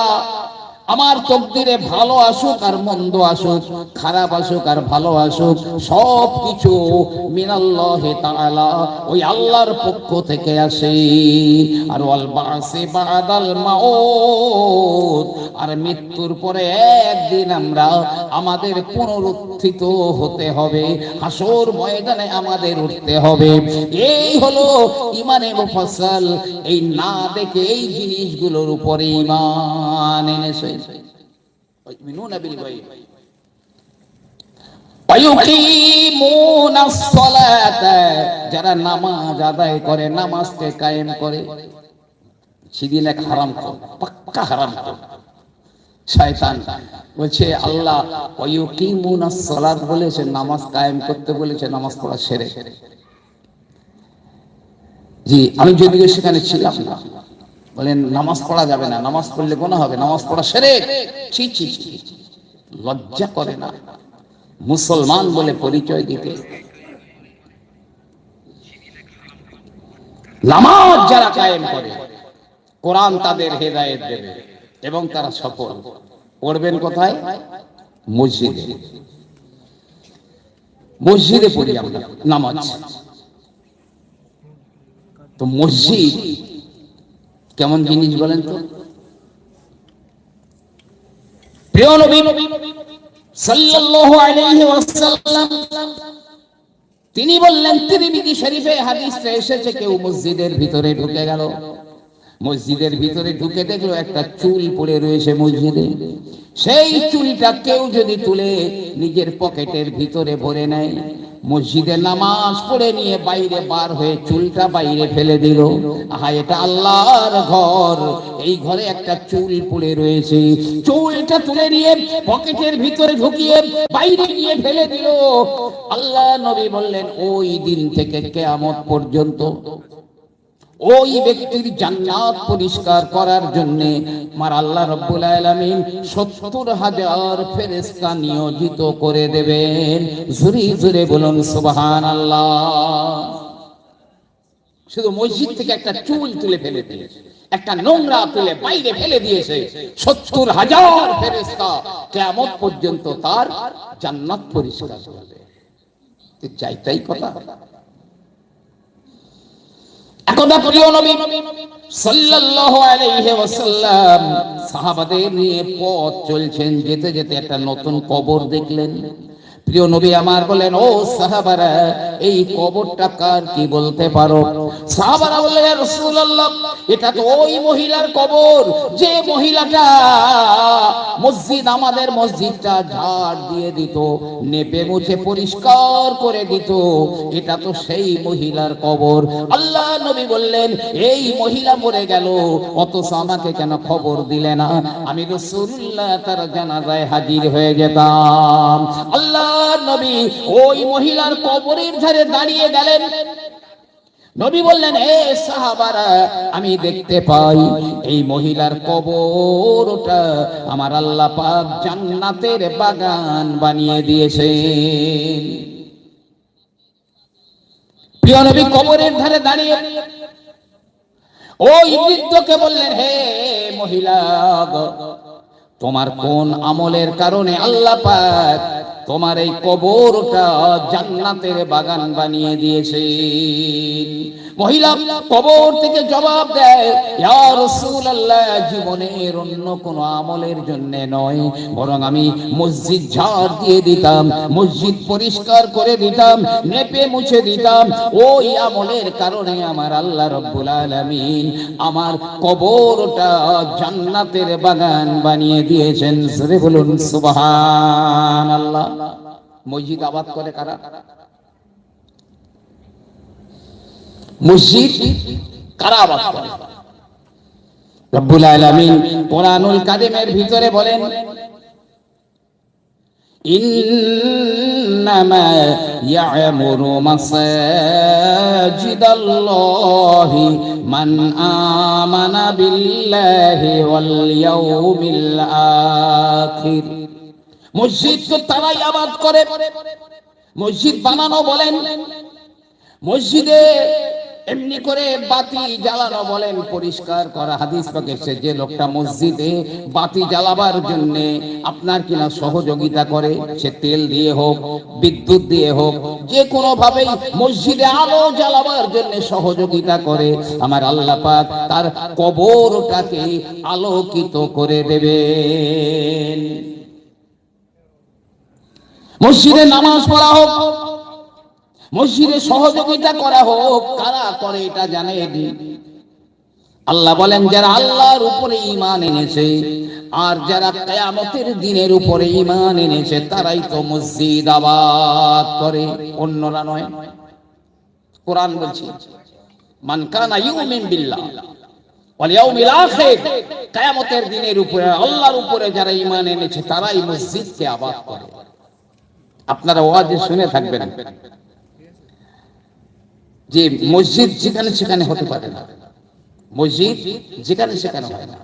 আমার তকদিরে ভালো আসুক আর মন্দ আসুক, খারাপ আসুক আর ভালো আসুক, সব কিছু মিনাল্লাহি তাআলা, ওই আল্লাহর পক্ষ থেকে আসে। আর ওয়াল বাসি বাদাল মাউত, আর মৃত্যুর পরে একদিন আমরা আমাদের পুনরুত্থিত হতে হবে, হাসর ময়দানে আমাদের উঠতে হবে। এই হলো ঈমানে মুফাসসাল। এই না দেখে এই জিনিসগুলোর উপরে ঈমান এনেছে। ইউমিনুনা বিল গায়ব ওয়া ইউকিমুনাস সালাতা, যারা নামাজ আদায় করে, নামাজকে কায়েম করে। সেদিন এক হারামখোর, পাক্কা হারামখোর শয়তান বলছে, আল্লাহ ওয়া ইউকিমুনাস সালাত বলেছে, নামাজ কায়েম করতে বলেছে, নামাজ পড়া শিরক। জি, আমি যদিও সেখানে ছিলাম না, বলেন নামাজ পড়া যাবে না, নামাজ পড়লে গুনাহ হবে, নামাজ পড়া শিরক। ছি ছি ছি, লজ্জা করে না মুসলমান বলে পরিচয় দিতে? নামাজ যারা কায়েম করে, কোরআন তাদের হেদায়েত দেবে এবং তারা সফল। পড়বেন কোথায়? মসজিদে। মসজিদে পড়ি আমরা নামাজ। তো মসজিদ কেমন জিনিস বলেন তো? প্রিয় নবী সাল্লাল্লাহু আলাইহি ওয়াসাল্লাম তিনি বললেন, তিরমিজি শরীফে হাদিসে এসেছে, কেউ মসজিদের ভিতরে ঢুকে গেল, মসজিদের ভিতরে ঢুকে দেখলো একটা চুল পড়ে রয়েছে মসজিদে। সেই চুলটা কেউ যদি তুলে নিজের পকেটের ভিতরে ভরে নেয়, মসজিদে নামাজ পড়ে নিয়ে বাইরে বার হয়ে চুলটা বাইরে ফেলে দিল। আহা, এটা আল্লাহর ঘর, এই ঘরে একটা চুল পড়ে রয়েছে, চুলটা তুলে নিয়ে পকেটের ভিতরে ঢুকিয়ে বাইরে নিয়ে ফেলে দিল। আল্লাহ নবী বললেন, ওই দিন থেকে কিয়ামত পর্যন্ত ওই ব্যক্তির জান্নাত পরিষ্কার করার জন্য আমার আল্লাহ রাব্বুল আলামিন ৭০,০০০ ফেরেশতা নিয়োজিত করে দেবেন। জোরে জোরে বলুন সুবহানাল্লাহ। শুধু মসজিদ থেকে একটা চুল তুলে ফেলে দিয়েছে, একটা নোংরা তুলে বাইরে ফেলে দিয়েছে, ৭০,০০০ ফেরেশতা কিয়ামত পর্যন্ত তার জান্নাত পরিষ্কার করবে। চাইতাই কথা। একদা প্রিয় নবী সাল্লাল্লাহু আলাইহি ওয়াসাল্লাম সাহাবাদের নিয়ে পথ চলছেন, যেতে যেতে একটা নতুন কবর দেখলেন। প্রিয় নবী আমার বলেন, ও সাহাবারা, এই কবরটা কার, কি বলতে পারো? সাহাবারা বললেন, ইয়া রাসূলুল্লাহ, এটা তো ওই মহিলার কবর যে মহিলাটা মসজিদ, আমাদের মসজিদটা ঝাড় দিয়ে দিত, নেপে মুছে পরিষ্কার করে দিত, এটা তো সেই মহিলার কবর। আল্লাহ নবী বললেন, এই মহিলা মরে গেল, অথচ আমাকে কেন খবর দিলে না? আমি রাসূলুল্লাহ তার জানাজায় হাজির হয়ে যেতাম। আল্লাহ নবী ওই মহিলার কবরের ধারে দাঁড়িয়ে গেলেন। নবী বললেন, হে সাহাবারা, আমি দেখতে পাই এই মহিলার কবরটা আমার আল্লাহ পাক জান্নাতের বাগান বানিয়ে দিয়েছেন। প্রিয় নবী কবরের ধারে দাঁড়িয়ে ওই বৃদ্ধকে বললেন, হে মহিলা, তোমার কোন আমলের কারণে আল্লাহ পাক তোমার এই কবরটা জান্নাতের বাগান বানিয়ে দিয়েছেন? মহিলা কবর থেকে জবাব দেয়, ইয়া রাসূলুল্লাহ, জীবনের অন্য কোনো আমলের জন্য নয়, বরং আমি মসজিদ ঝাড় দিয়ে দিতাম, মসজিদ পরিষ্কার করে দিতাম, নেপে মুছে দিতাম। ওই আমলের কারণে আমার আল্লাহ রাব্বুল আলামিন আমার কবরটা জান্নাতের বাগান বানিয়ে দিয়েছেন। জোরে বলুন সুবহানাল্লাহ। মসজিদ আবাদ করে কারা? মসজিদ কারা আবাদ করে? রব্বুল আলামিন কোরআনুল কারীমের ভিতরে বলেন, ইন্নামা ইয়ামুরু মাসাজিদাল্লাহি মান আমানা বিল্লাহি ওয়াল ইয়াউমিল আখির। মসজিদ তো তারাই আবাদ করে। মসজিদ বানানো বলেন, মসজিদে এমনি করে বাতি জ্বালানো বলেন, পরিষ্কার করা। হাদিস পাকে এসেছে, যে লোকটা মসজিদে বাতি জ্বালাবার জন্য আপনার কিনা সহযোগিতা করে, সে তেল দিয়ে হোক, বিদ্যুৎ দিয়ে হোক, যে কোনো ভাবেই মসজিদে আলো জ্বালাবার জন্য সহযোগিতা করে, আমার আল্লাহ পাক তার কবরটাকে আলোকিত করে দেবেন। মসজিদে নামাজ পড়া হোক, মসজিদে সহযোগিতা করা হোক, কারা করে এটা জানেন? আল্লাহ বলেন, যারা আল্লাহর উপরে ঈমান এনেছে আর যারা কিয়ামতের দিনের উপরে ঈমান এনেছে, তারাই তো মসজিদ আবাদ করে, অন্যরা নয়। কোরআন বলছে, মান কানা ইউমিন বিল্লাহ ওয়াল ইয়াউমিল আখির, কিয়ামতের দিনের উপরে, আল্লাহর উপরে যারা ঈমান এনেছে, তারাই মসজিদকে আবাদ করে। আপনারা ওয়াজে শুনে থাকবেন যে মসজিদ যেখানে সেখানে হতে পারে না, মসজিদ যেখানে সেখানে হয় না।